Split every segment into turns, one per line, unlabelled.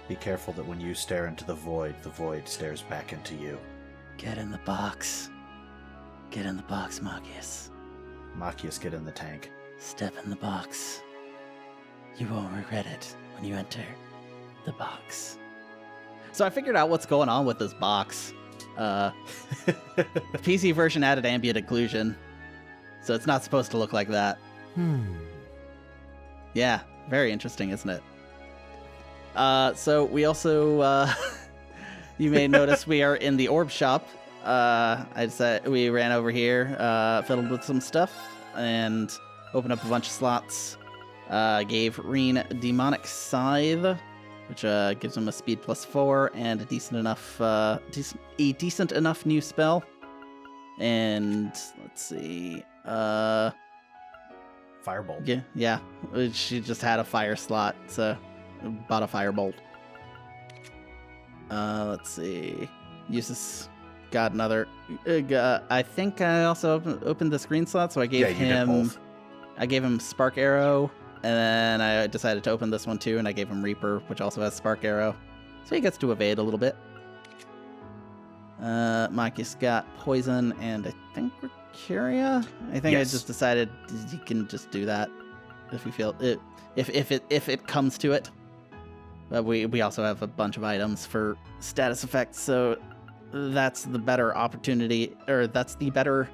Be careful that when you stare into the void stares back into you.
Get in the box. Get in the box, Machias.
Machias, get in the tank.
Step in the box. You won't regret it when you enter the box. So I figured out what's going on with this box. The PC version added ambient occlusion, so it's not supposed to look like that. Yeah, very interesting, isn't it? So we also, you may notice we are in the orb shop. We ran over here, fiddled with some stuff, and opened up a bunch of slots. Gave Rean Demonic Scythe, which gives him a speed +4 and a decent enough new spell. And let's see,
Firebolt.
Yeah. She just had a fire slot, so bought a firebolt. Let's see, Usus got another. I think I also opened the screen slot, so I gave him Spark Arrow. And then I decided to open this one too, and I gave him Reaper, which also has Spark Arrow. So he gets to evade a little bit. Machias got Poison and I think Mercuria. I think
Yes.
I just decided you can just do that if you feel it, if it comes to it. But we also have a bunch of items for status effects, so that's the better opportunity, or that's the better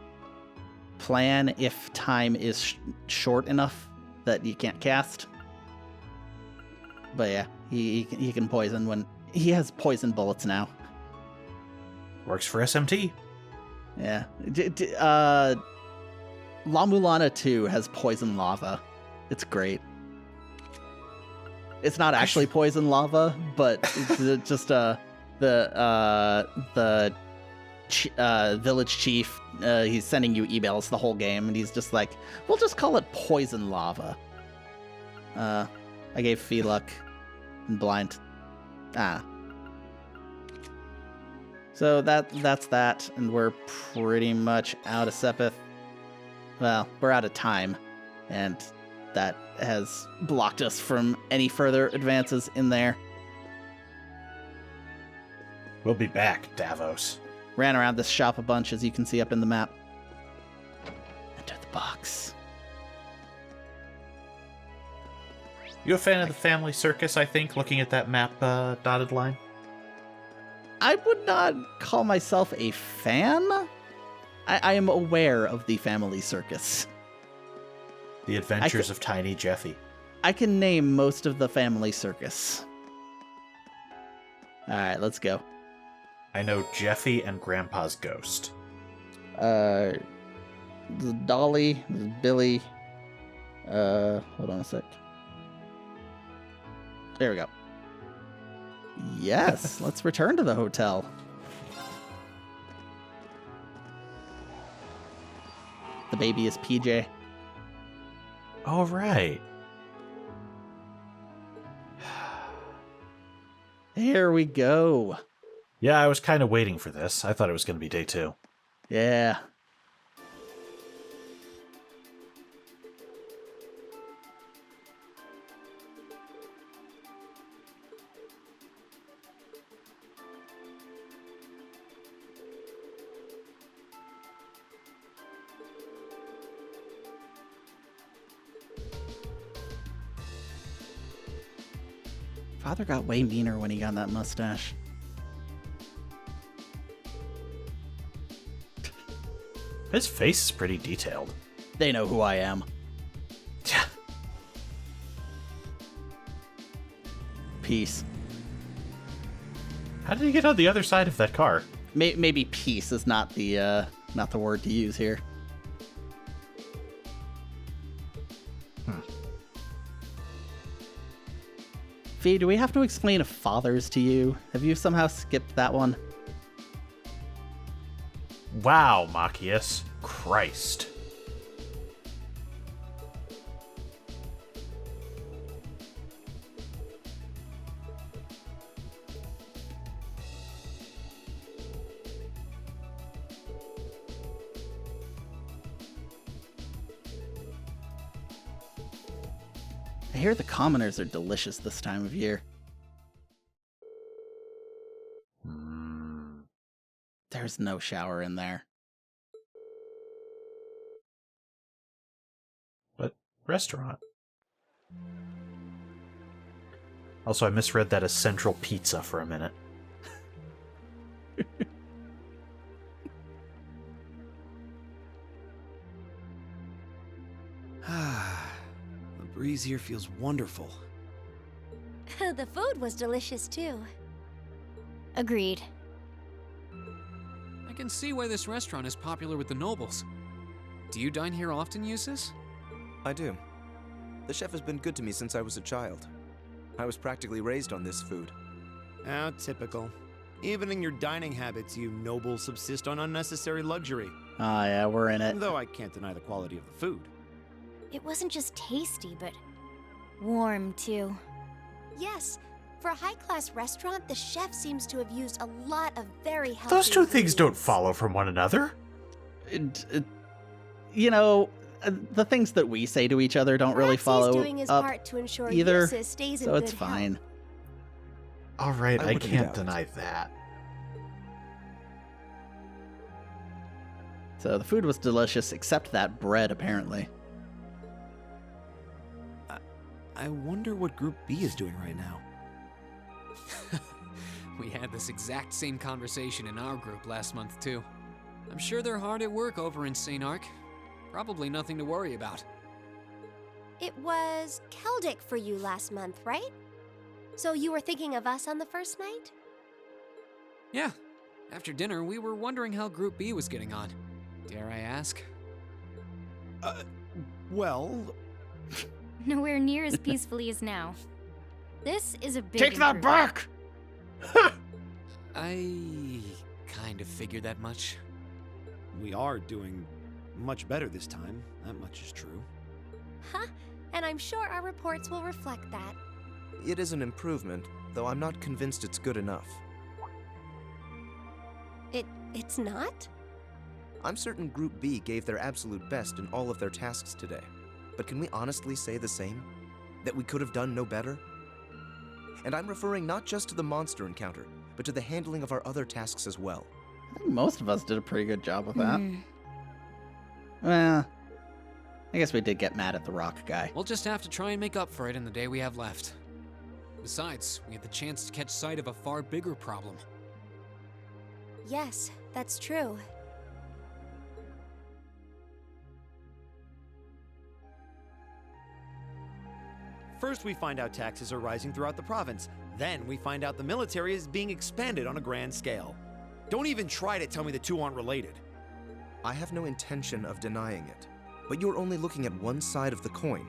plan if time is short enough that you can't cast. But yeah, he can poison when he has poison bullets now.
Works for SMT.
Yeah. La Mulana 2 has poison lava. It's great. It's not actually poison lava, but it's just the village chief, he's sending you emails the whole game, and he's just like, we'll just call it poison lava. I gave Feluck and Blind. So that's that, and we're pretty much out of Sepith. Well, we're out of time, and that has blocked us from any further advances in there.
We'll be back, Davos.
Ran around this shop a bunch, as you can see up in the map. Enter the box.
You a fan of the Family Circus, I think, looking at that map dotted line?
I would not call myself a fan. I am aware of the Family Circus.
The Adventures of Tiny Jeffy.
I can name most of the Family Circus. Alright, let's go.
I know Jeffy and Grandpa's Ghost.
This is Dolly, this is Billy. Hold on a sec. There we go. Yes, let's return to the hotel. The baby is PJ.
All right.
Here we go.
Yeah, I was kind of waiting for this. I thought it was going to be day 2.
Yeah. Father got way meaner when he got that mustache.
His face is pretty detailed.
They know who I am. Peace.
How did he get on the other side of that car?
Maybe peace is not the word to use here. Fee, do we have to explain fathers to you? Have you somehow skipped that one?
Wow, Machias. Christ.
I hear the commoners are delicious this time of year. There's no shower in there.
But restaurant. Also, I misread that as Central Pizza for a minute.
The breeze here feels wonderful.
The food was delicious too.
Agreed.
I can see why this restaurant is popular with the nobles. Do you dine here often, Eustace?
I do. The chef has been good to me since I was a child. I was practically raised on this food.
How typical. Even in your dining habits, you nobles subsist on unnecessary luxury.
Ah, yeah, we're in it.
Though I can't deny the quality of the food.
It wasn't just tasty, but warm too.
Yes, for a high-class restaurant, the chef seems to have used a lot of very healthy
Those two things don't
ingredients.
follow from one another.
You know, the things that we say to each other don't really
Perhaps
follow
he's doing his
up
part to ensure
either,
Eustace stays in
so it's
good
fine.
health.
All right,
I
I
wouldn't
can't
doubt.
deny that.
So the food was delicious, except that bread, apparently.
I wonder what Group B is doing right now.
We had this exact same conversation in our group last month, too. I'm sure they're hard at work over in St. Arc. Probably nothing to worry about.
It was Celtic for you last month, right? So you were thinking of us on the first night?
Yeah. After dinner, we were wondering how Group B was getting on. Dare I ask?
Well,
Nowhere near as peacefully as now. This is a big
Take that
improvement.
back!
I kind of figured that much.
we are doing much better this time. That much is true.
Huh? And I'm sure our reports will reflect that.
It is an improvement, though I'm not convinced it's good enough.
It's not?
I'm certain Group B gave their absolute best in all of their tasks today. But can we honestly say the same? That we could have done no better? And I'm referring not just to the monster encounter, but to the handling of our other tasks as well.
I think most of us did a pretty good job with that.
Hmm.
Well, I guess we did get mad at the rock guy.
We'll just have to try and make up for it in the day we have left. Besides, we had the chance to catch sight of a far bigger problem.
Yes, that's true.
First, we find out taxes are rising throughout the province. Then, we find out the military is being expanded on a grand scale. Don't even try to tell me the two aren't related.
I have no intention of denying it, but you're only looking at one side of the coin.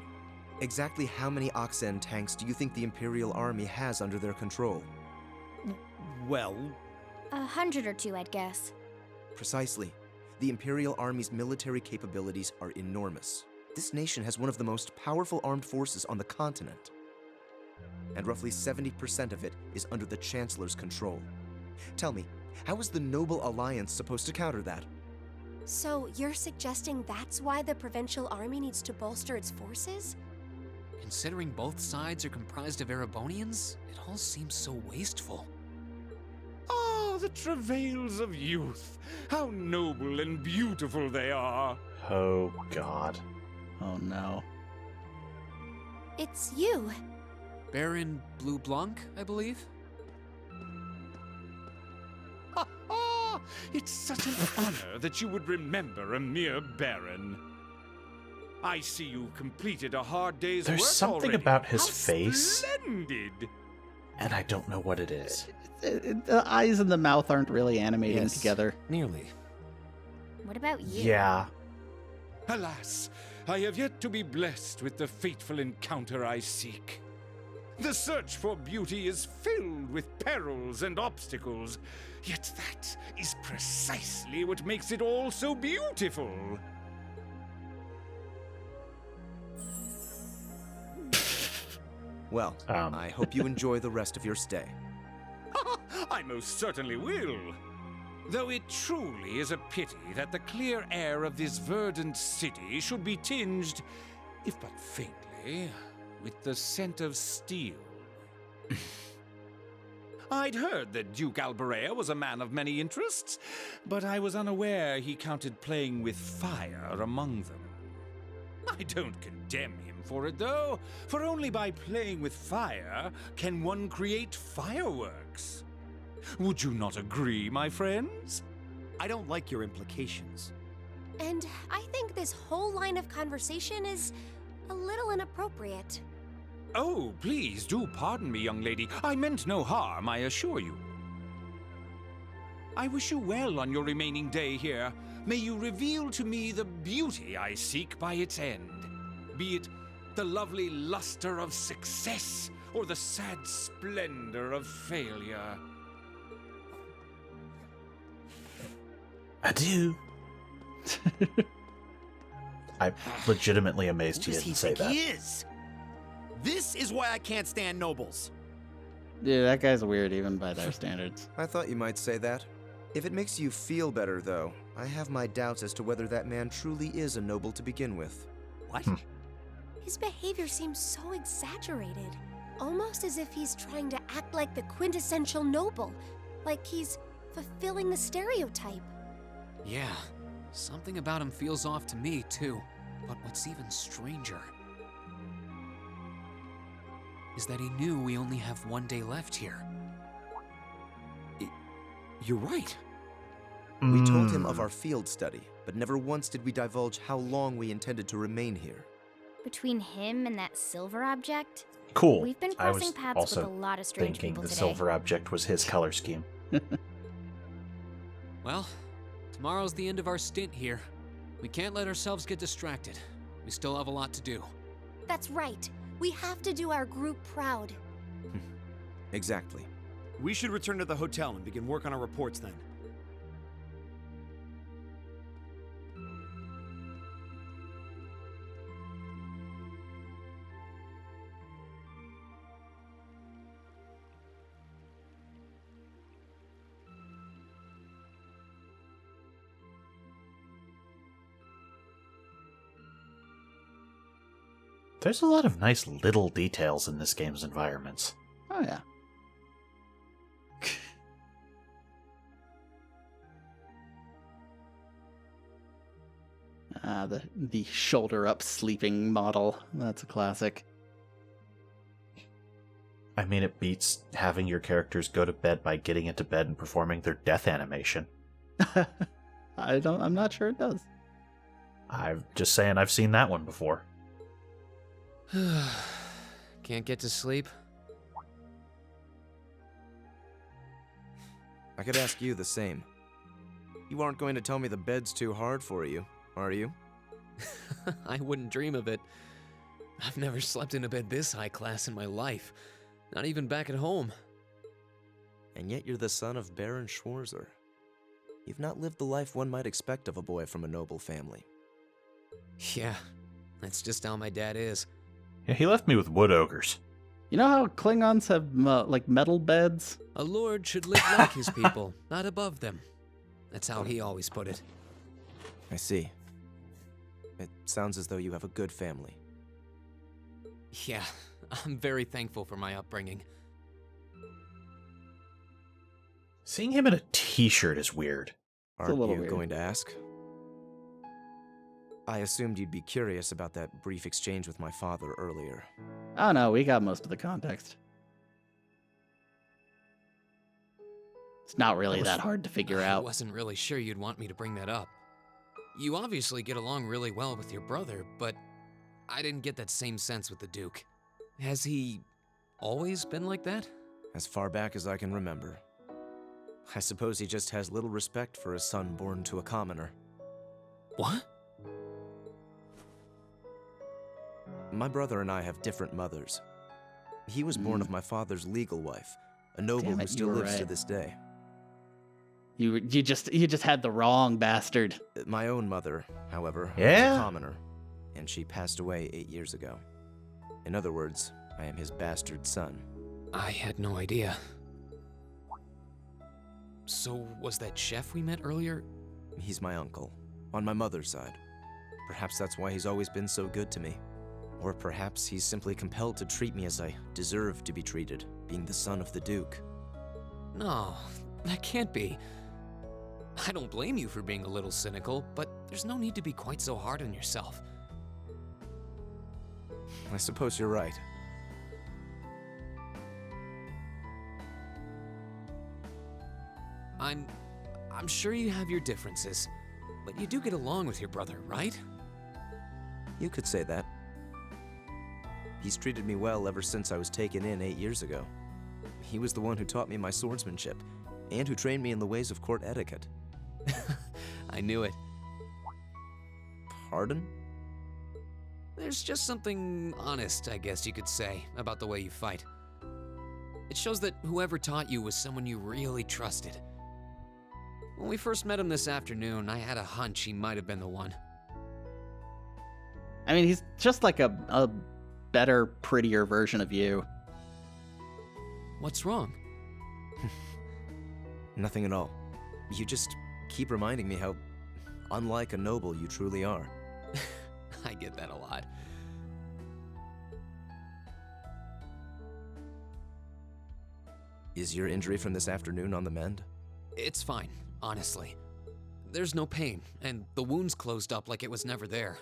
Exactly how many Oxen tanks do you think the Imperial Army has under their control?
Well,
100 or 2, I'd guess.
Precisely. The Imperial Army's military capabilities are enormous. This nation has one of the most powerful armed forces on the continent. And roughly 70% of it is under the Chancellor's control. Tell me, how is the Noble Alliance supposed to counter that?
So you're suggesting that's why the provincial army needs to bolster its forces?
Considering both sides are comprised of Erebonians, it all seems so wasteful.
Ah, the travails of youth. How noble and beautiful they are.
Oh, God.
Oh no.
It's you.
Baron Blue Blanc, I believe?
Ha ha! It's such an honor that you would remember a mere baron. I see you completed a hard day's
There's
work
something
already.
about his
How
face.
Splendid!
And I don't know what it is.
The eyes and the mouth aren't really animating
Yes.
together.
nearly.
What about you?
Yeah.
Alas, I have yet to be blessed with the fateful encounter I seek. The search for beauty is filled with perils and obstacles, yet that is precisely what makes it all so beautiful.
Well, I hope you enjoy the rest of your stay.
I most certainly will. Though it truly is a pity that the clear air of this verdant city should be tinged, if but faintly, with the scent of steel. I'd heard that Duke Alberea was a man of many interests, but I was unaware he counted playing with fire among them. I don't condemn him for it, though, for only by playing with fire can one create fireworks. Would you not agree, my friends?
I don't like your implications.
And I think this whole line of conversation is a little inappropriate.
Oh, please do pardon me, young lady. I meant no harm, I assure you. I wish you well on your remaining day here. May you reveal to me the beauty I seek by its end. Be it the lovely luster of success or the sad splendor of failure.
Adieu. I'm legitimately amazed
Who
he
does he
didn't say
think
that.
he is? This is why I can't stand nobles.
Yeah, that guy's weird even by their standards.
I thought you might say that. If it makes you feel better, though, I have my doubts as to whether that man truly is a noble to begin with.
What?
His behavior seems so exaggerated. Almost as if he's trying to act like the quintessential noble. Like he's fulfilling the stereotype.
Yeah, something about him feels off to me, too. But what's even stranger is that he knew we only have one day left here.
You're right.
We told him of our field study, but never once did we divulge how long we intended to remain here.
Between him and that silver object,
Cool.
we've been
I was
crossing paths with
also
a lot of strange
thinking
people
the
today.
silver object was his color scheme.
Well, tomorrow's the end of our stint here. We can't let ourselves get distracted. We still have a lot to do.
That's right. We have to do our group proud.
Exactly.
We should return to the hotel and begin work on our reports then.
There's a lot of nice little details in this game's environments.
Oh, yeah. The shoulder up sleeping model. That's a classic.
I mean, it beats having your characters go to bed by getting into bed and performing their death animation.
I'm not sure it does.
I'm just saying I've seen that one before.
Can't get to sleep?
I could ask you the same. You aren't going to tell me the bed's too hard for you, are you?
I wouldn't dream of it. I've never slept in a bed this high class in my life. Not even back at home.
And yet you're the son of Baron Schwarzer. You've not lived the life one might expect of a boy from a noble family.
Yeah, that's just how my dad is.
Yeah, he left me with wood ogres.
You know how Klingons have, like, metal beds?
A lord should live like his people, not above them. That's how he always put it.
I see. It sounds as though you have a good family.
Yeah, I'm very thankful for my upbringing.
Seeing him in a t-shirt is weird.
Aren't
little
you
weird.
going to ask? I assumed you'd be curious about that brief exchange with my father earlier.
Oh no, we got most of the context. It's not really that hard to figure
I
out.
wasn't really sure you'd want me to bring that up. You obviously get along really well with your brother, but I didn't get that same sense with the Duke. Has he always been like that?
As far back as I can remember. I suppose he just has little respect for a son born to a commoner.
What?
My brother and I have different mothers. He was born of my father's legal wife, a noble
Damn
who
it,
still
you were
lives to
right.
this day.
You just had the wrong bastard.
My own mother, however,
Yeah?
was a commoner, and she passed away 8 years ago. In other words, I am his bastard son.
I had no idea. So, was that chef we met earlier?
He's my uncle, on my mother's side. Perhaps that's why he's always been so good to me. Or perhaps he's simply compelled to treat me as I deserve to be treated, being the son of the Duke.
No, that can't be. I don't blame you for being a little cynical, but there's no need to be quite so hard on yourself.
I suppose you're right.
I'm sure you have your differences, but you do get along with your brother, right?
You could say that. He's treated me well ever since I was taken in 8 years ago. He was the one who taught me my swordsmanship, and who trained me in the ways of court etiquette.
I knew it.
Pardon?
There's just something honest, I guess you could say, about the way you fight. It shows that whoever taught you was someone you really trusted. When we first met him this afternoon, I had a hunch he might have been the one.
I mean, he's just like a better, prettier version of you.
What's wrong?
Nothing at all. You just keep reminding me how unlike a noble you truly are.
I get that a lot.
Is your injury from this afternoon on the mend?
It's fine, honestly. There's no pain, and the wound's closed up like it was never there.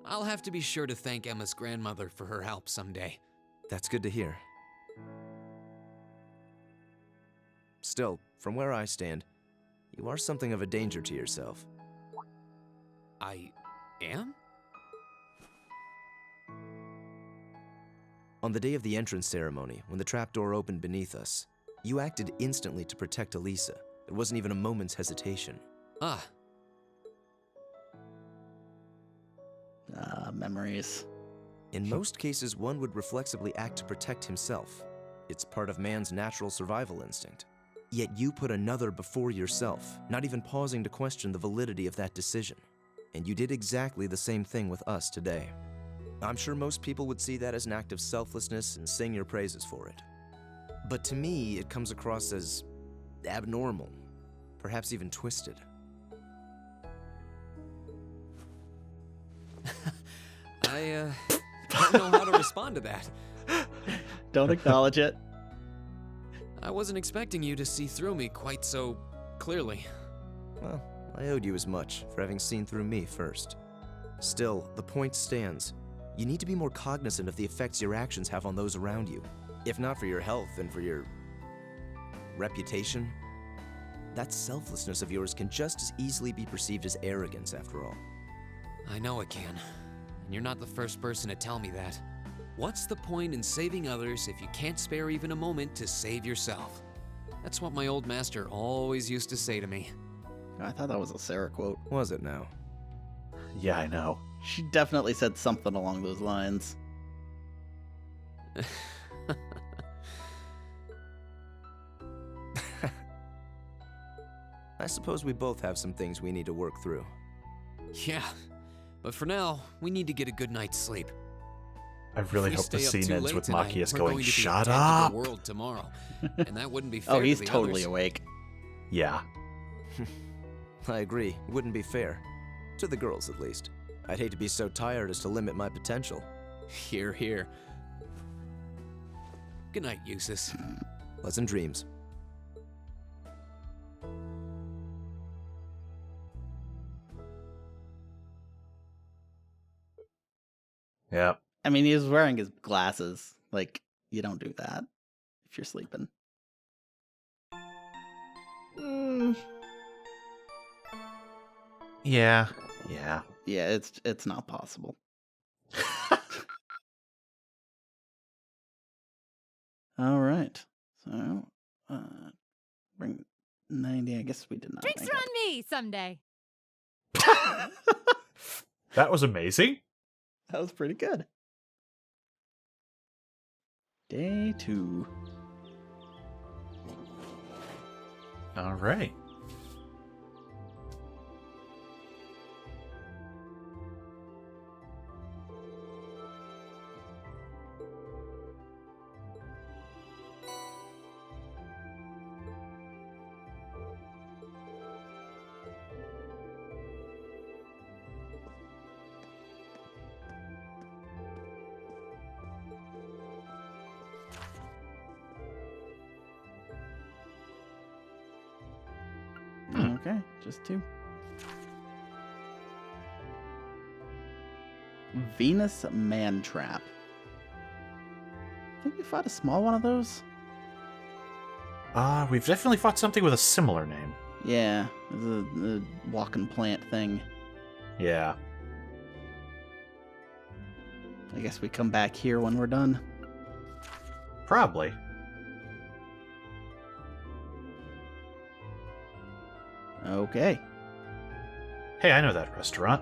I'll have to be sure to thank Emma's grandmother for her help someday.
That's good to hear. Still, from where I stand, you are something of a danger to yourself.
I am?
On the day of the entrance ceremony, when the trapdoor opened beneath us, you acted instantly to protect Elisa. There wasn't even a moment's hesitation.
Ah,
Memories.
In most cases, one would reflexively act to protect himself. It's part of man's natural survival instinct. Yet you put another before yourself, not even pausing to question the validity of that decision. And you did exactly the same thing with us today. I'm sure most people would see that as an act of selflessness and sing your praises for it. But to me, it comes across as abnormal, perhaps even twisted.
I don't know how to respond to that.
Don't acknowledge it.
I wasn't expecting you to see through me quite so clearly.
Well, I owed you as much for having seen through me first. Still, the point stands. You need to be more cognizant of the effects your actions have on those around you. If not for your health, then for your reputation. That selflessness of yours can just as easily be perceived as arrogance, after all.
I know it can, and you're not the first person to tell me that. What's the point in saving others if you can't spare even a moment to save yourself? That's what my old master always used to say to me.
I thought that was a Sarah quote.
Was it now?
Yeah, I know.
She definitely said something along those lines.
I suppose we both have some things we need to work through.
Yeah, but for now, we need to get a good night's sleep.
I really
If we
hope the
stay up
scene
too
ends
late
with
tonight,
Machias
we're
going,
going to be
"Shut
dead to
up!"
the world tomorrow, and that wouldn't be fair
Oh,
to
he's
the
totally
others.
awake.
Yeah.
I agree. It wouldn't be fair. To the girls, at least. I'd hate to be so tired as to limit my potential.
Here, here. Good night, Eustace.
Pleasant dreams.
Yeah.
I mean, he was wearing his glasses. Like, you don't do that if you're sleeping.
Yeah. Yeah.
Yeah, it's not possible. All right. So, bring 90. I guess we did not.
Drinks
make
are on me someday.
up.
That was amazing.
That was pretty good. Day 2.
All right.
Okay, just 2. Venus Mantrap. I think we fought a small one of those.
We've definitely fought something with a similar name.
Yeah, the walking plant thing.
Yeah.
I guess we come back here when we're done.
Probably.
Okay.
Hey, I know that restaurant.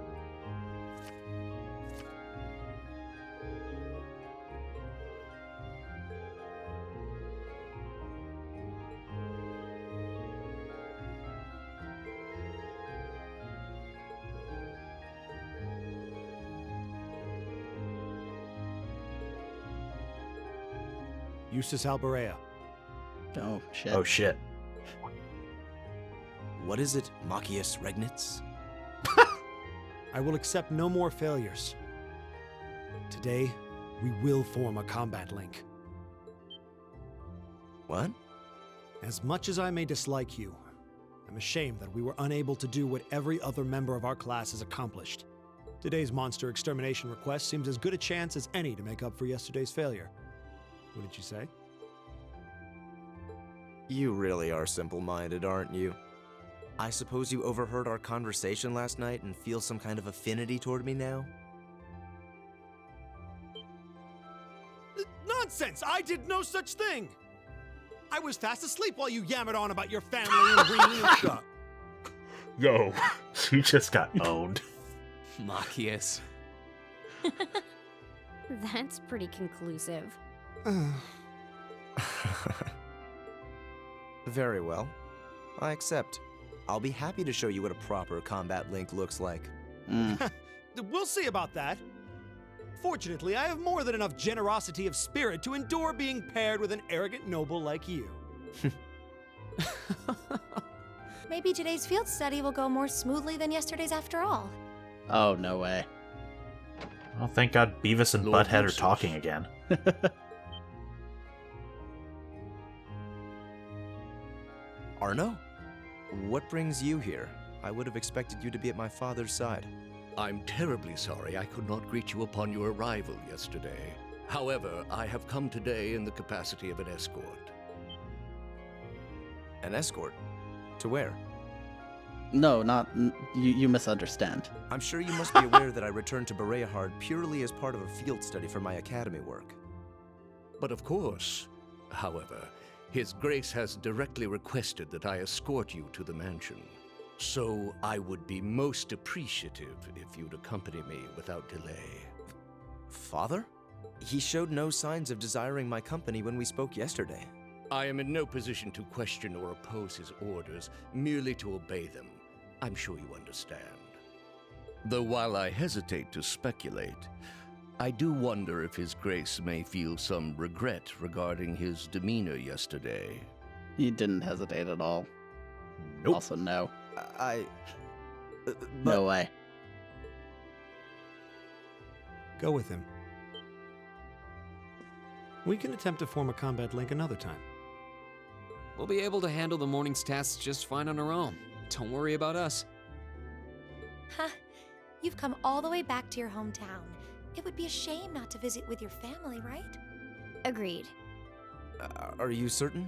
Eustace Alberea.
Oh, shit.
Oh shit.
What is it, Machias Regnitz?
I will accept no more failures. Today, we will form a combat link.
What?
As much as I may dislike you, I'm ashamed that we were unable to do what every other member of our class has accomplished. Today's monster extermination request seems as good a chance as any to make up for yesterday's failure. What did you say?
You really are simple-minded, aren't you? I suppose you overheard our conversation last night and feel some kind of affinity toward me now?
Nonsense! I did no such thing! I was fast asleep while you yammered on about your family and Rean and stuff.
Yo, you just got owned.
Machias.
That's pretty conclusive.
Very well. I accept. I'll be happy to show you what a proper combat link looks like.
We'll see about that. Fortunately, I have more than enough generosity of spirit to endure being paired with an arrogant noble like you.
Maybe today's field study will go more smoothly than yesterday's after all.
Oh, no way.
Well, thank God Beavis and
Lord
Butthead are
Eustace.
talking again.
Arno? What brings you here? I would have expected you to be at my father's side.
I'm terribly sorry I could not greet you upon your arrival yesterday. However, I have come today in the capacity of an escort.
An escort? To where?
No, not... You misunderstand.
I'm sure you must be aware that I returned to Bereahard purely as part of a field study for my academy work.
But of course, however, His Grace has directly requested that I escort you to the mansion. So I would be most appreciative if you'd accompany me without delay.
Father? He showed no signs of desiring my company when we spoke yesterday.
I am in no position to question or oppose his orders, merely to obey them. I'm sure you understand. Though while I hesitate to speculate, I do wonder if His Grace may feel some regret regarding his demeanor yesterday.
He didn't hesitate at all.
Nope.
Also, no. No way.
Go with him. We can attempt to form a combat link another time.
We'll be able to handle the morning's tasks just fine on our own. Don't worry about us.
Huh. You've come all the way back to your hometown. It would be a shame not to visit with your family, right?
Agreed.
Are you certain?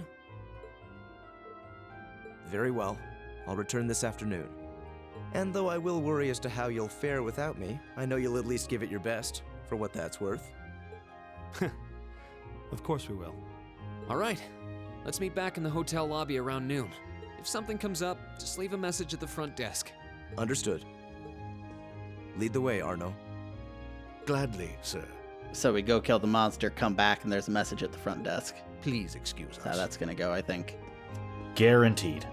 Very well. I'll return this afternoon. And though I will worry as to how you'll fare without me, I know you'll at least give it your best, for what that's worth.
Of course we will.
All right, let's meet back in the hotel lobby around noon. If something comes up, just leave a message at the front desk.
Understood. Lead the way, Arno.
Gladly, sir.
So we go kill the monster, come back, and there's a message at the front desk.
Please excuse
That's how
us.
that's gonna go, I think.
Guaranteed.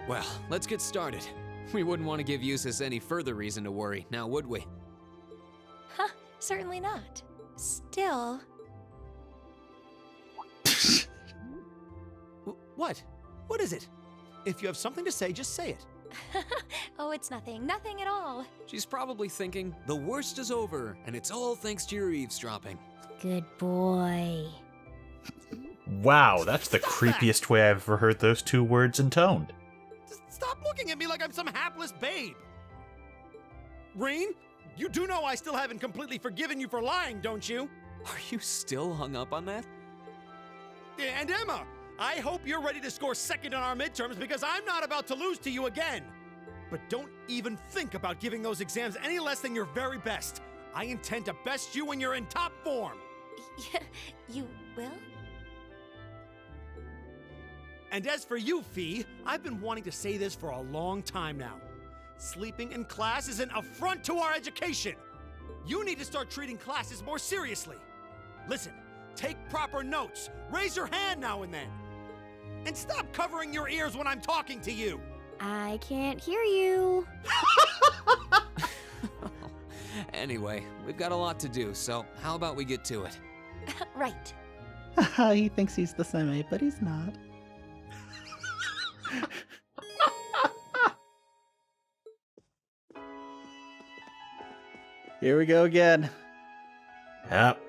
Well, let's get started. We wouldn't want to give Eustace any further reason to worry, now would we?
Huh, certainly not. Still,
What? What is it? If you have something to say, just say it.
oh, it's nothing. Nothing at all.
She's probably thinking, the worst is over, and it's all thanks to your eavesdropping.
Good boy.
Wow, that's the creepiest way I've ever heard those two words intoned.
Just stop looking at me like I'm some hapless babe. Rean, you do know I still haven't completely forgiven you for lying, don't you?
Are you still hung up on that?
And Emma, I hope you're ready to score second on our midterms because I'm not about to lose to you again. But don't even think about giving those exams any less than your very best. I intend to best you when you're in top form.
Yeah, you will?
And as for you, Fee, I've been wanting to say this for a long time now. Sleeping in class is an affront to our education. You need to start treating classes more seriously. Listen, take proper notes, raise your hand now and then. And stop covering your ears when I'm talking to you.
I can't hear you.
Anyway, we've got a lot to do, so how about we get to it?
Right.
He thinks he's the semi, but he's not. Here we go again.
Yep.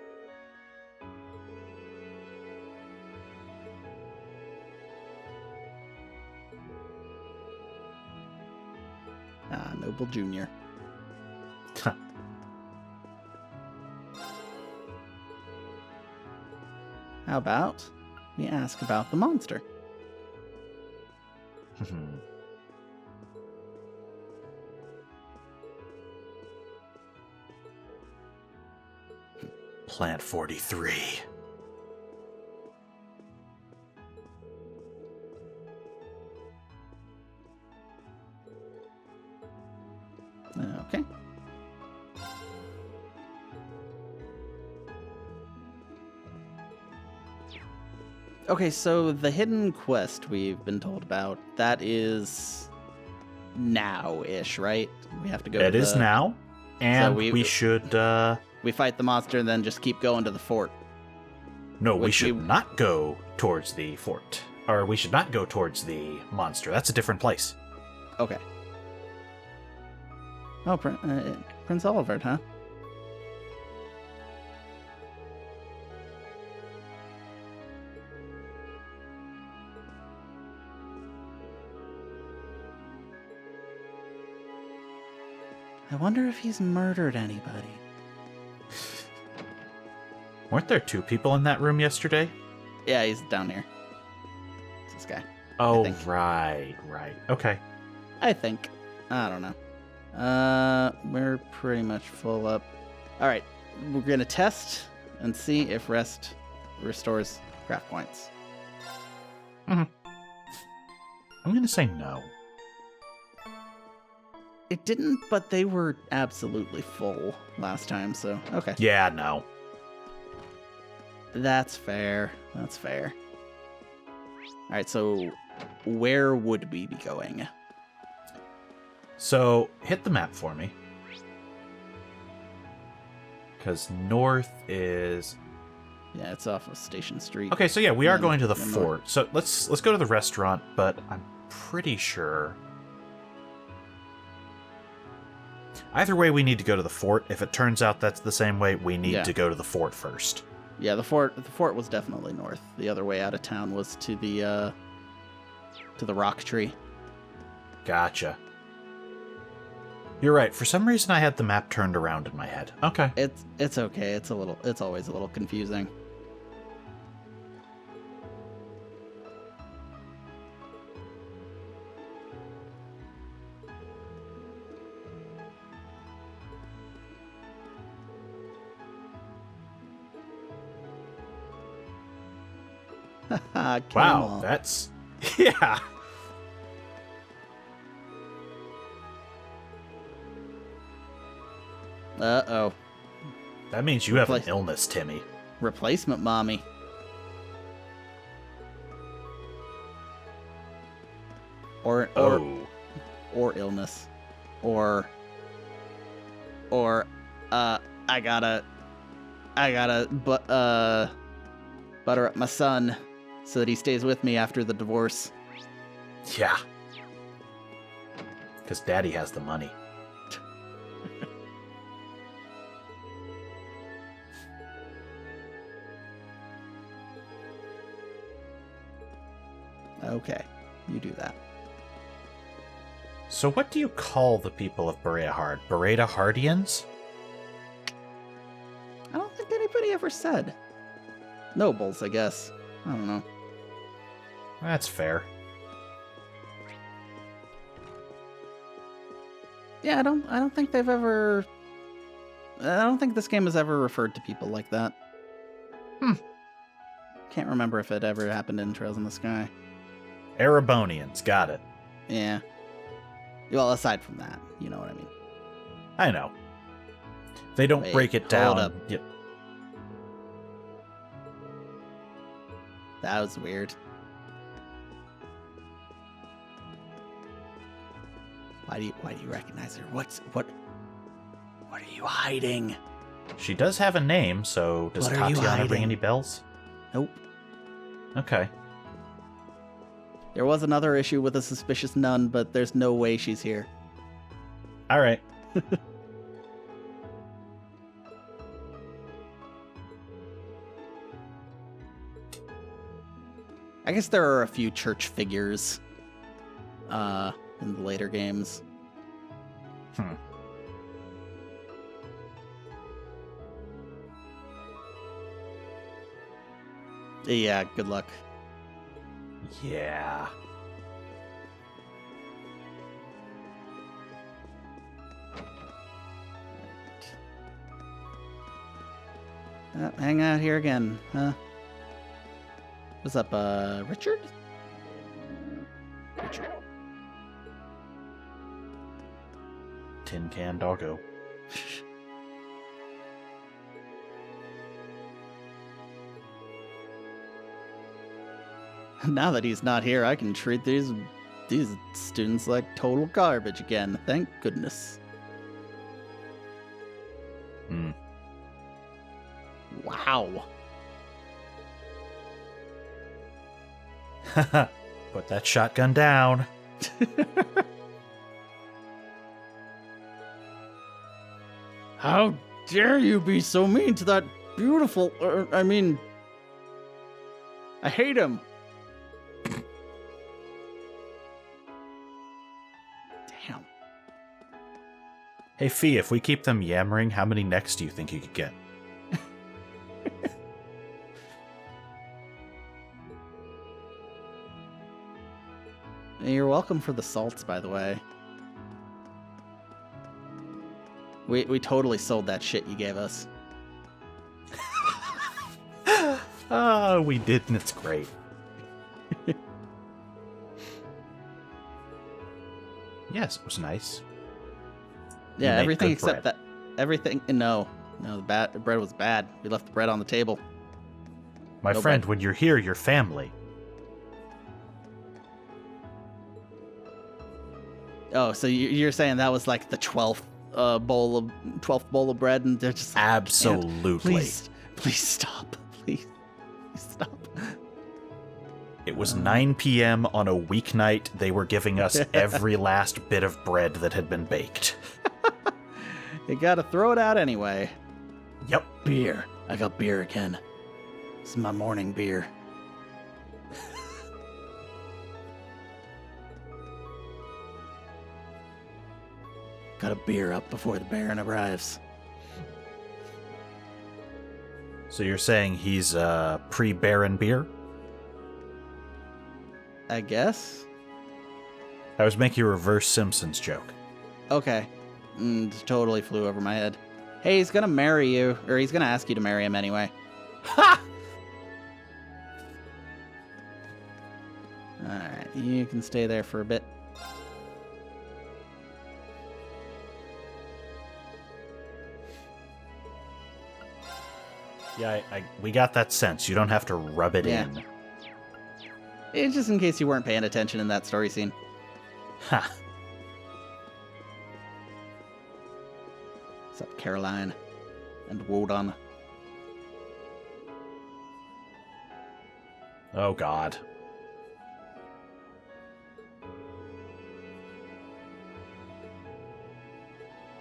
Noble Jr. How about we ask about the monster?
Plant 43.
Okay. Okay, so the hidden quest we've been told about, that is now-ish, right? We have to go
It
to
is
the...
now, and
So
we should,
We fight the monster and then just keep going to the fort.
No, we
Which
should
we-
not go towards the fort. Or we should not go towards the monster. That's a different place.
Okay. Oh, Prince Olivert, huh? I wonder if he's murdered anybody.
Weren't there two people in that room yesterday?
Yeah, he's down here. It's this guy.
Oh,
think.
right. Okay.
I think. I don't know. We're pretty much full up. All right, we're gonna test and see if rest restores craft points.
I'm gonna say no.
It didn't, but they were absolutely full last time, so okay.
Yeah, no.
That's fair. That's fair. All right, so where would we be going?
So, hit the map for me. Because north is...
Yeah, it's off of Station Street.
Okay, so yeah, we are
And-
going to the
and
fort. So let's go to the restaurant, but I'm pretty sure... Either way, we need to go to the fort. If it turns out that's the same way, we need
Yeah.
to go to the fort first.
Yeah, the fort was definitely north. The other way out of town was to the rock tree.
Gotcha. You're right. For some reason, I had the map turned around in my head. Okay.
It's okay. It's always a little confusing.
Wow,
Camel.
that's... Yeah.
Uh-oh.
That means you have an
Replace-
illness, Timmy.
Replacement mommy. Or illness. Or I gotta butter up my son so that he stays with me after the divorce.
Yeah. Because Daddy has the money.
Okay, you do that.
So what do you call the people of Berea Hard? Bereta Hardians?
I don't think anybody ever said. Nobles, I guess. I don't know.
That's fair.
Yeah, I don't think they've ever. I don't think this game has ever referred to people like that. Can't remember if it ever happened in Trails in the Sky.
Erebonians, got it.
Yeah. Well, aside from that, you know what I mean.
I know. They don't
Wait,
break it
hold
down.
up.
Yep.
That was weird. Why do you recognize her? What are you hiding?
She does have a name, so does
What are you
Tatiana ring
hiding?
any bells?
Nope.
Okay.
There was another issue with a suspicious nun, but there's no way she's here.
All right.
I guess there are a few church figures in the later games. Yeah, good luck.
Yeah.
Hang out here again, huh? What's up, Richard? Richard.
Tin Can Doggo.
Now that he's not here, I can treat these students like total garbage again. Thank goodness.
Hmm.
Wow.
Put that shotgun down.
How dare you be so mean to that beautiful... I hate him. Damn.
Hey, Fee, if we keep them yammering, how many necks do you think you could get?
You're welcome for the salts, by the way. We totally sold that shit you gave us.
We did, and it's great. Yes, it was nice.
Yeah,
make
everything
good
except
bread.
that. Everything. No, the bread was bad. We left the bread on the table.
My
No
friend,
bread.
when you're here, you're family.
Oh, so you're saying that was like the 12th bowl of bread, and they're just like, "I can't.
Absolutely.
Please stop, please stop.
It was 9 p.m. on a weeknight. They were giving us every last bit of bread that had been baked.
You gotta throw it out anyway.
Yep.
Beer. I got beer again. This is my morning beer. Got a beer up before the Baron arrives.
So you're saying he's pre-Baron beer?
I guess.
I was making a reverse Simpsons joke.
Okay. Totally flew over my head. Hey, he's gonna marry you, or he's gonna ask you to marry him anyway.
Ha!
Alright, you can stay there for a bit.
Yeah, we got that sense. You don't have to rub it
Yeah.
in.
It's just in case you weren't paying attention in that story scene.
Ha!
What's up, Caroline? And Wodan.
Oh, God.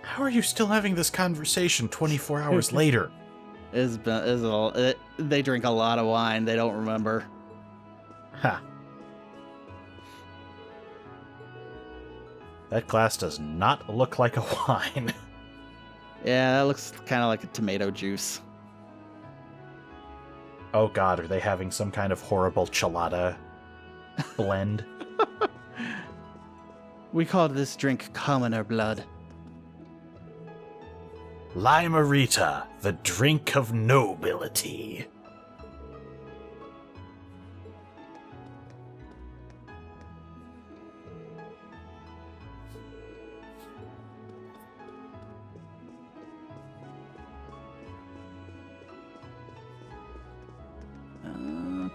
How are you still having this conversation 24 hours later?
They drink a lot of wine. They don't remember.
Ha. That glass does not look like a wine.
Yeah, that looks kind of like a tomato juice.
Oh god, are they having some kind of horrible chelada blend?
We call this drink commoner blood.
Limerita, the drink of nobility.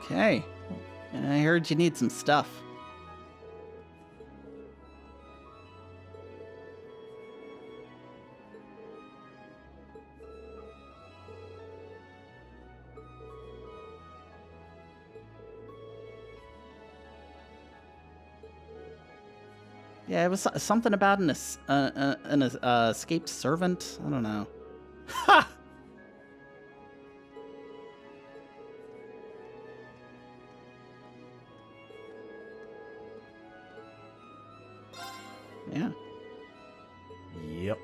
Okay. I heard you need some stuff. Yeah, it was something about an escaped servant. I don't know.
Ha!
Yeah.
Yep.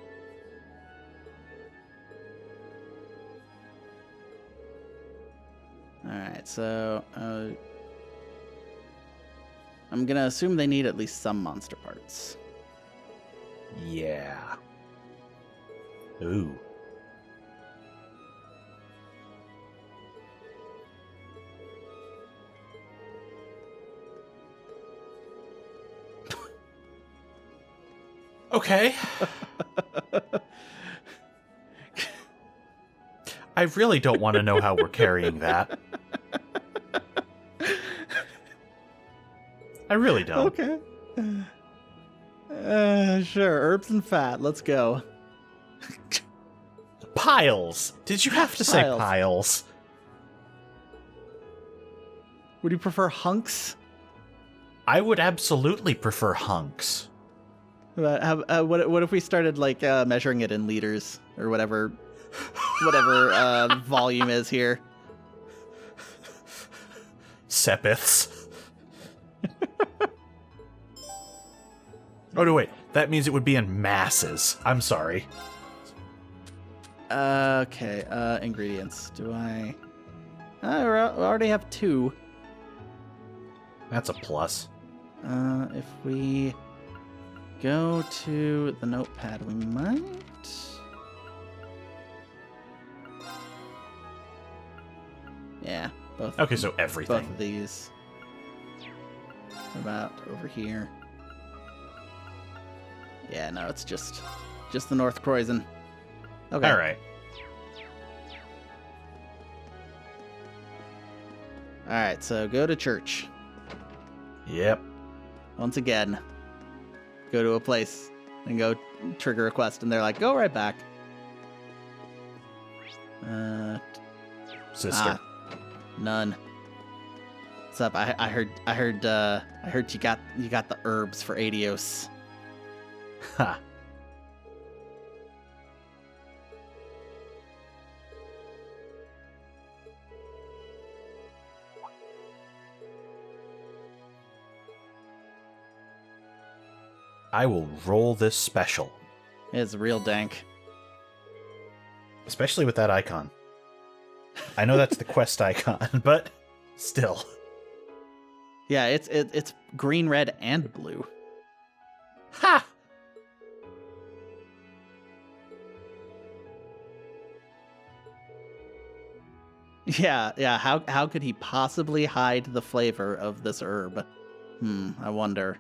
Alright, so I'm gonna assume they need at least some monster parts.
Yeah. Ooh. Okay. I really don't want to know how we're carrying that. I really don't.
Okay. Sure, herbs and fat. Let's go.
Piles. Did you have to say
Piles.
piles?
Would you prefer hunks?
I would absolutely prefer hunks.
What if we started like measuring it in liters or whatever volume is here?
Sepiths. Oh no, wait. That means it would be in masses. I'm sorry.
Okay. Ingredients. Do I already have 2.
That's a plus.
If we go to the notepad, we might. Yeah, both.
Okay, so everything.
Both of these. What about over here? Yeah, no, it's just the North Croizen. Okay.
All right.
All right, so go to church.
Yep.
Once again, go to a place and go trigger a quest, and they're like, go right back.
Sister.
None. What's up? I heard you got the herbs for Adios.
Ha. I will roll this special.
It's real dank.
Especially with that icon. I know that's the quest icon, but still.
Yeah, it's green, red, and blue.
Ha!
Yeah. How could he possibly hide the flavor of this herb? I wonder.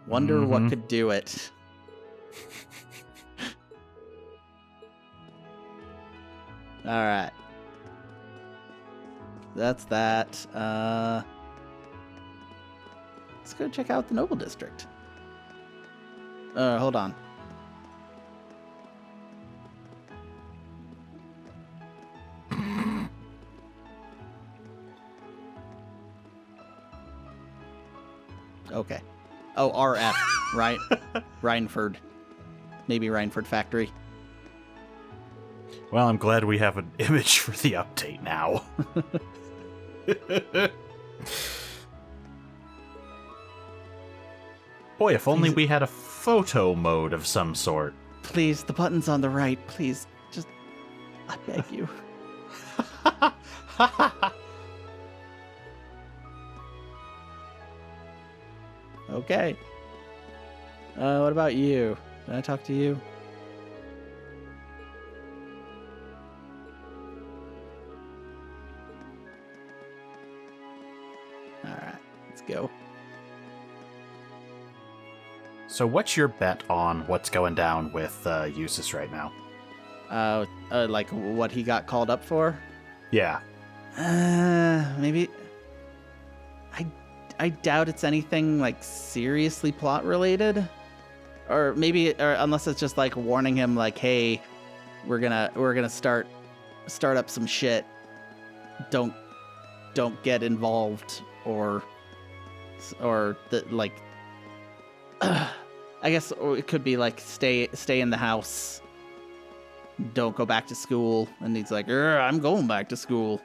Wonder what could do it. All right. That's that. Let's go check out the Noble District. Hold on. Okay. Oh, RF, right? Rhineford. Maybe Rhineford Factory.
Well, I'm glad we have an image for the update now. Boy, if only we had a photo mode of some sort.
Please, the button's on the right. Please, just, I beg you. Okay. What about you? Did I talk to you? Alright, let's go.
So what's your bet on what's going down with Eustace right now?
Like what he got called up for?
Yeah.
Maybe. I doubt it's anything like seriously plot related, or maybe, or unless it's just like warning him, like, hey, we're gonna start up some shit. Don't get involved, or like. I guess it could be like stay in the house. Don't go back to school, and he's like, I'm going back to school.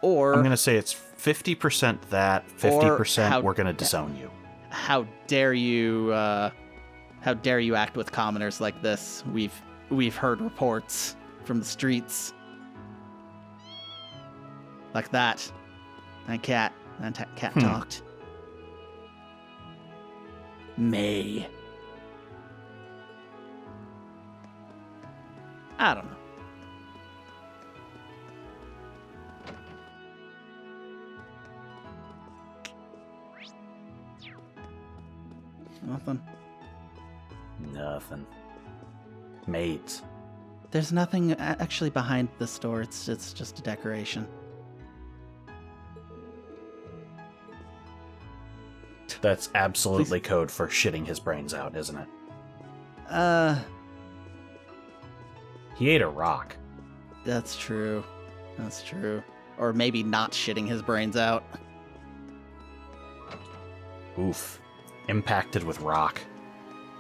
Or
I'm gonna say it's 50% that, 50% we're gonna disown you.
How dare you? How dare you act with commoners like this? We've heard reports from the streets like that. That cat talked. May. I don't know.
Nothing. Maids.
There's nothing actually behind the store. It's just a decoration.
That's absolutely code for shitting his brains out, isn't it? He ate a rock.
That's true. That's true. Or maybe not shitting his brains out.
Oof. Impacted with rock.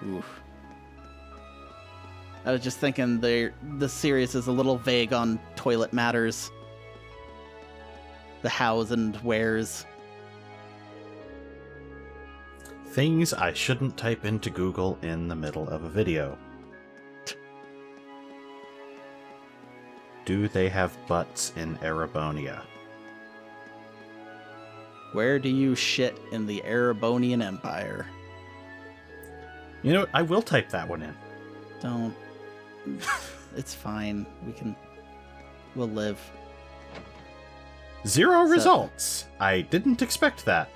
Oof. I was just thinking the series is a little vague on toilet matters. The hows and wheres.
Things I shouldn't type into Google in the middle of a video. Do they have butts in Erebonia?
Where do you shit in the Erebonian Empire?
You know what? I will type that one in.
Don't. It's fine. We'll live.
0 results. I didn't expect that.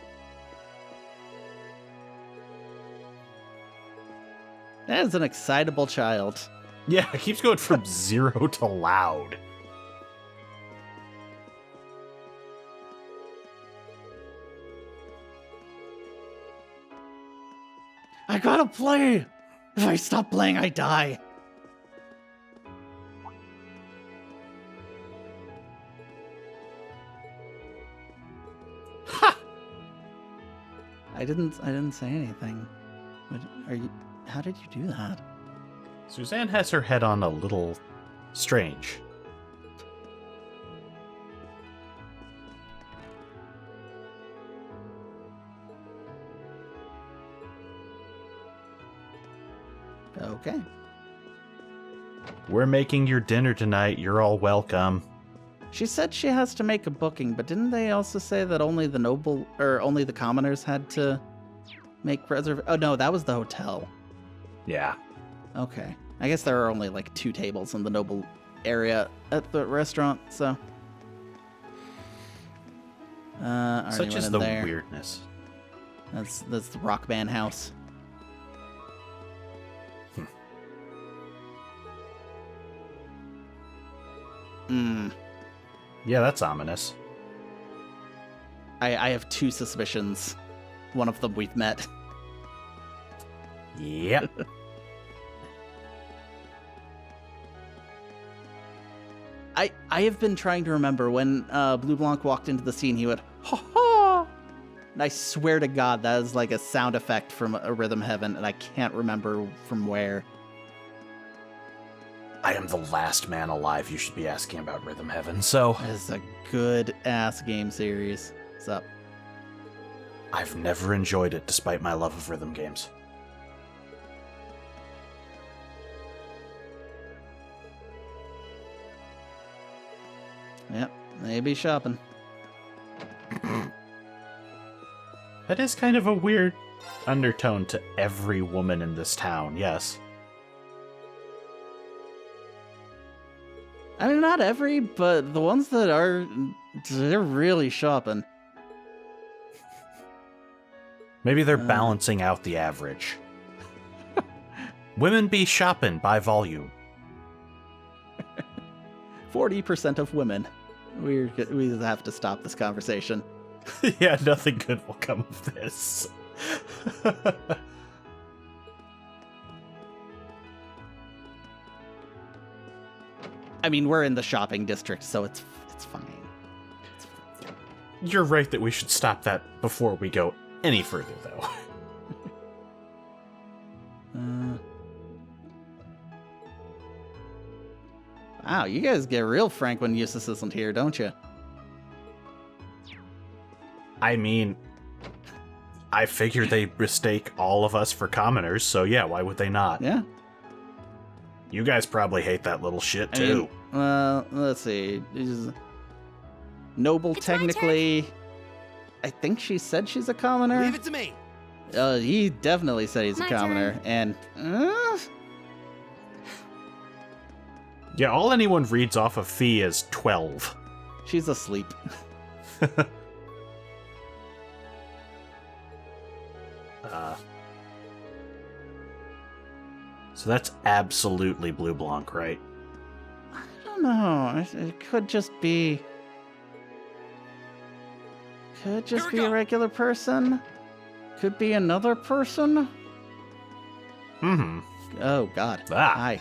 That is an excitable child.
Yeah, it keeps going from 0 to loud.
I gotta play! If I stop playing, I die.
Ha!
I didn't say anything. What are you? How did you do that?
Suzanne has her head on a little strange.
Okay.
We're making your dinner tonight. You're all welcome.
She said she has to make a booking, but didn't they also say that only the commoners had to make reservations? Oh no, that was the hotel.
Yeah.
Okay. I guess there are only like 2 tables in the noble area at the restaurant, so.
Such is the weirdness.
That's the rock band house.
Yeah, that's ominous.
I have 2 suspicions. One of them we've met.
Yep.
I have been trying to remember when Blue Blanc walked into the scene, he went, ha ha! And I swear to God, that is like a sound effect from a Rhythm Heaven, and I can't remember from where.
I am the last man alive you should be asking about Rhythm Heaven, so...
It's a good-ass game series. What's up?
I've never enjoyed it despite my love of rhythm games.
Yep, maybe shopping.
That is kind of a weird undertone to every woman in this town, yes.
I mean, not every, but the ones that are, they're really shopping.
Maybe they're balancing out the average. Women be shopping by volume.
40% of women. We have to stop this conversation.
Yeah, nothing good will come of this.
I mean, we're in the shopping district, so it's fine.
You're right that we should stop that before we go any further, though.
Wow, you guys get real frank when Eustace isn't here, don't you?
I mean, I figured they mistake all of us for commoners, so yeah, why would they not?
Yeah.
You guys probably hate that little shit,
I
too.
mean, let's see. Noble,
It's my
technically. I think she said she's a commoner.
Leave it to me.
He definitely said he's a
My
commoner.
turn.
And.
Yeah, all anyone reads off of Fee is 12.
She's asleep.
So that's absolutely Blue Blanc, right?
I don't know. It could just be. Could just
Here we
be a
go.
regular person. Could be another person.
Mm-hmm.
Oh, God.
Ah.
Hi.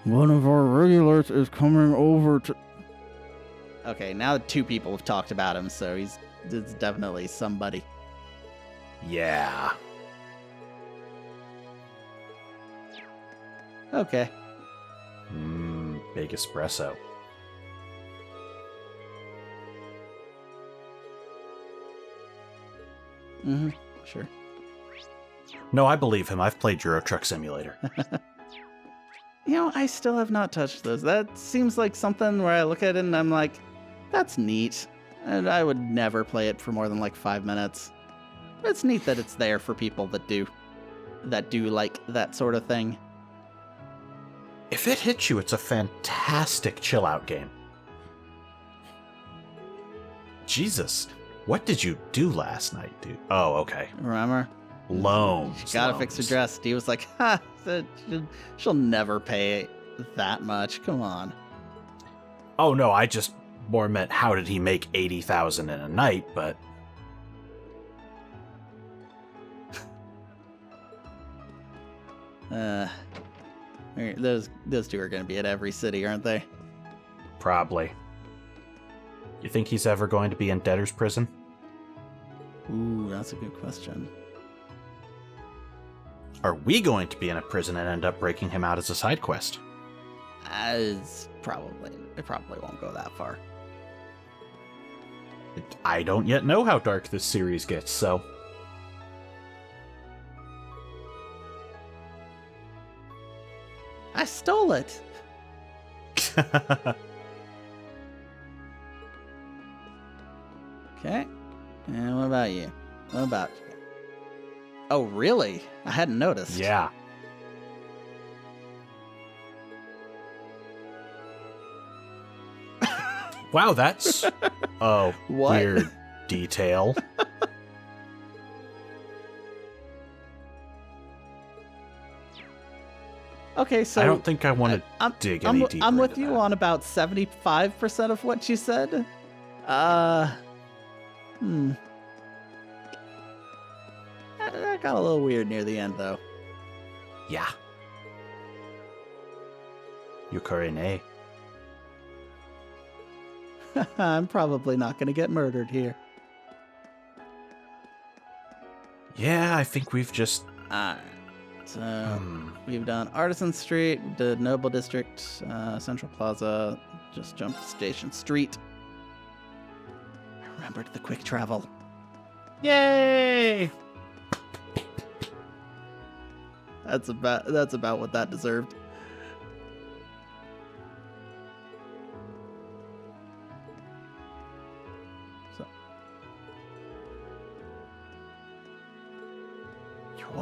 One of our regulars is coming over to. Okay, now 2 people have talked about him, so it's definitely somebody.
Yeah.
Okay.
Big espresso.
Mm-hmm. Sure.
No, I believe him. I've played Euro Truck Simulator.
You know, I still have not touched those. That seems like something where I look at it and I'm like, that's neat. And I would never play it for more than like 5 minutes. It's neat that it's there for people that do like that sort of thing.
If it hits you, it's a fantastic chill-out game. Jesus, what did you do last night, dude? Oh, okay.
Remember?
Loans.
She gotta fix her dress. Steve was like, ha, she'll never pay that much. Come on.
Oh, no, I just more meant how did he make 80,000 in a night, but...
Those 2 are gonna be at every city, aren't they?
Probably. You think he's ever going to be in debtor's prison?
Ooh, that's a good question.
Are we going to be in a prison and end up breaking him out as a side quest?
It probably won't go that far.
I don't yet know how dark this series gets, so...
I stole it. Okay. And what about you? What about you? Oh, really? I hadn't noticed.
Yeah. Wow, that's a
What?
weird detail.
Okay, so
I don't think I want to
I'm,
dig
I'm,
any deeper
I'm with
into
you
that.
on about 75% of what you said. That got a little weird near the end, though.
Yeah. Ukraine.
I'm probably not going to get murdered here.
Yeah, I think we've just...
Alright. So, we've done Artisan Street, we did Noble District, Central Plaza, just jumped Station Street. I remembered the quick travel.
Yay!
That's about what that deserved.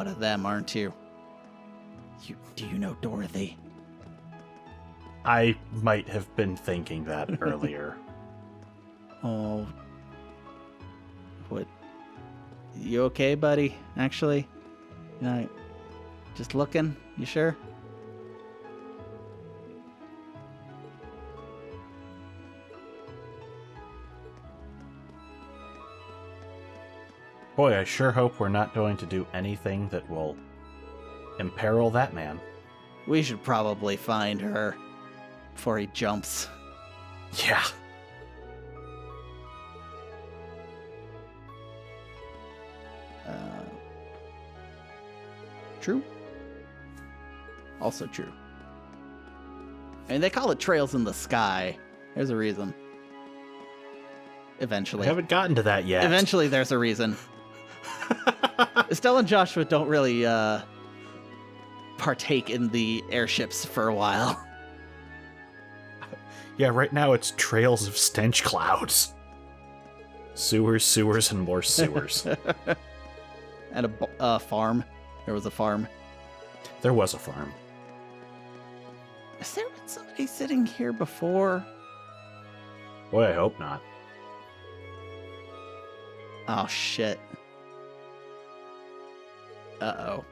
of them, aren't you? Do you know Dorothy?
I might have been thinking that earlier.
Oh. What? You okay, buddy? Actually? Just looking? You sure?
Boy, I sure hope we're not going to do anything that will imperil that man.
We should probably find her before he jumps.
Yeah.
True. Also true. I mean, they call it trails in the sky. There's a reason.
I
Eventually.
haven't gotten to that yet.
Eventually, there's a reason. Estelle and Joshua don't really partake in the airships for a while.
Yeah, right now it's trails of stench clouds. Sewers, sewers, and more sewers.
And a farm. There was a farm.
There was a farm.
Has there been somebody sitting here before?
Boy, I hope not.
Oh, shit. Uh-oh.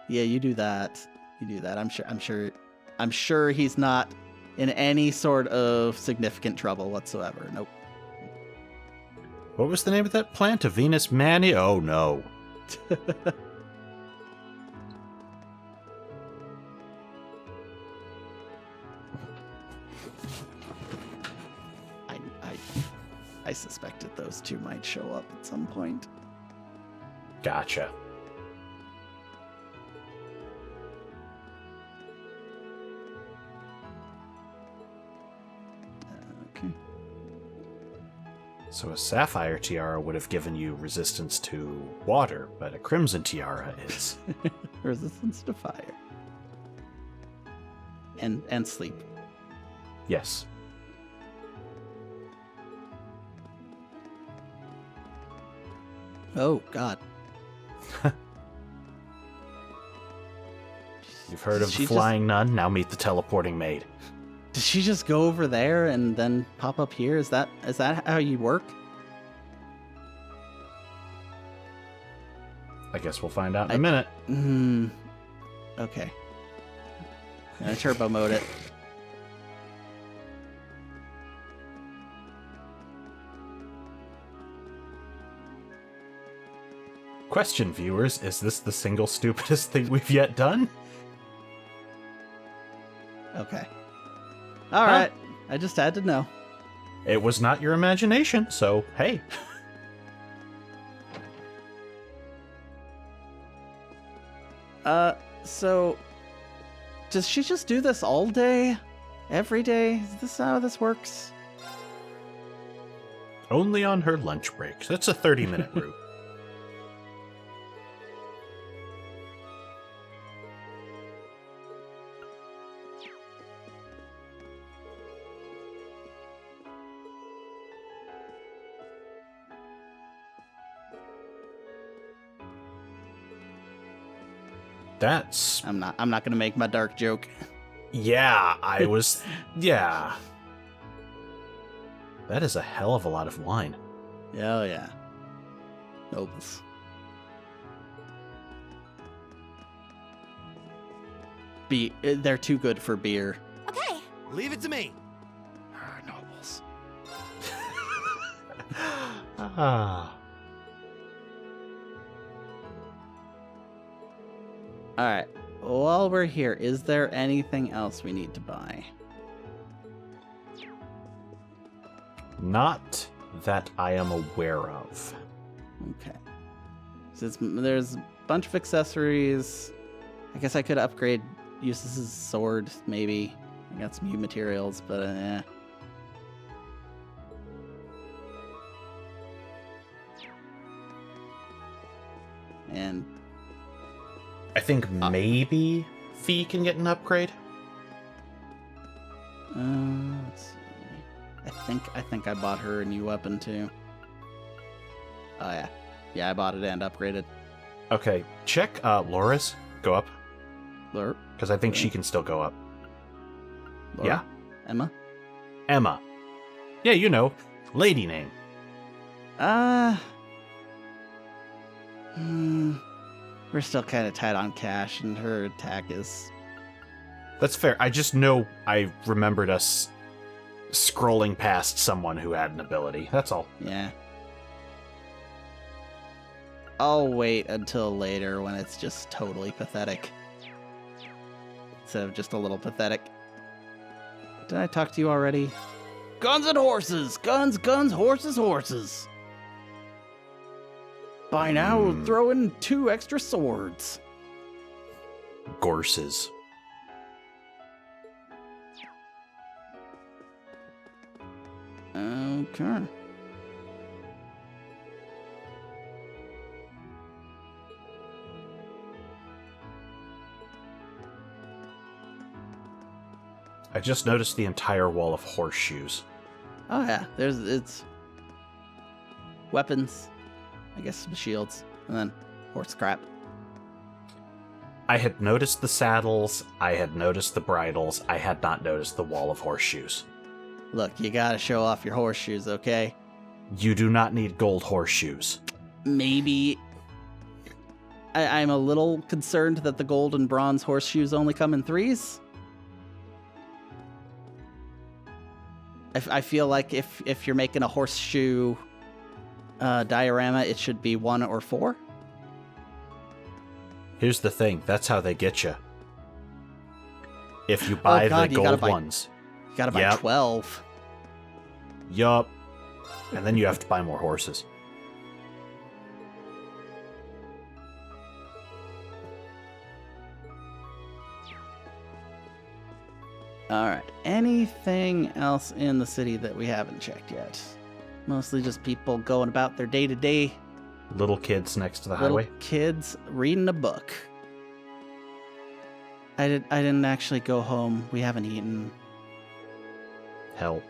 Yeah, you do that. You do that. I'm sure he's not in any sort of significant trouble whatsoever. Nope.
What was the name of that plant? A Venus Mani? Oh, no.
I suspected those two might show up at some point.
Gotcha.
Okay.
So a sapphire tiara would have given you resistance to water, but a crimson tiara is...
Resistance to fire. And sleep.
Yes.
Oh, God.
You've heard of
She
the flying nun? Now meet the teleporting maid.
Did she just go over there and then pop up here? Is that how you work?
I guess we'll find out in a minute.
Okay. I'm gonna turbo mode it.
Question, viewers, is this the single stupidest thing we've yet done?
Okay. All right. I just had to know.
It was not your imagination, so hey.
So does she just do this all day? Every day? Is this how this works?
Only on her lunch break. That's a 30-minute route. That's...
I'm not gonna make my dark joke.
Yeah, I was... yeah. That is a hell of a lot of wine.
Oh yeah. Nobles. They're too good for beer.
Okay.
Leave it to me.
Nobles.
Ah.
Alright. While we're here, is there anything else we need to buy?
Not that I am aware of.
Okay. So there's a bunch of accessories. I guess I could upgrade Eustace's sword, maybe. I got some new materials, but And
I think maybe Fee can get an upgrade.
let's see. I think I bought her a new weapon too. Oh, yeah. Yeah, I bought it and upgraded.
Okay, check Laura's. Go up.
Laura?
Because I think she can still go up.
Laura?
Yeah.
Emma?
Emma. Yeah, you know. Lady name.
We're still kind of tight on cash, and her attack is...
That's fair. I just know I remembered us scrolling past someone who had an ability. That's all.
Yeah. I'll wait until later when it's just totally pathetic. Instead of just a little pathetic. Did I talk to you already? Guns and horses! Guns, guns, horses, horses! By now, we'll throw in 2 extra swords.
Gorses.
Okay.
I just noticed the entire wall of horseshoes.
Oh yeah, it's weapons, I guess some shields, and then horse scrap.
I had noticed the saddles, I had noticed the bridles, I had not noticed the wall of horseshoes.
Look, you gotta show off your horseshoes, okay?
You do not need gold horseshoes.
Maybe... I'm a little concerned that the gold and bronze horseshoes only come in 3s. I feel like if you're making a horseshoe diorama, it should be 1 or 4.
Here's the thing, that's how they get you. If you buy the gold ones.
You gotta buy 12.
Yup. And then you have to buy more horses.
Alright, anything else in the city that we haven't checked yet? Mostly just people going about their day-to-day.
Little kids next to the
Little
highway.
kids reading a book. I didn't actually go home. We haven't eaten.
Hell.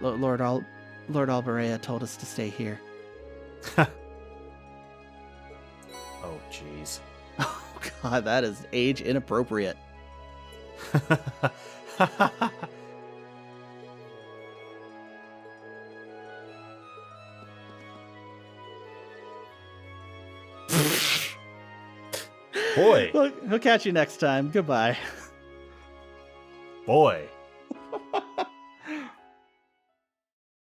Lord Alberea told us to stay here.
Oh, jeez.
Oh god, that is age inappropriate.
Boy.
We'll catch you next time. Goodbye.
Boy.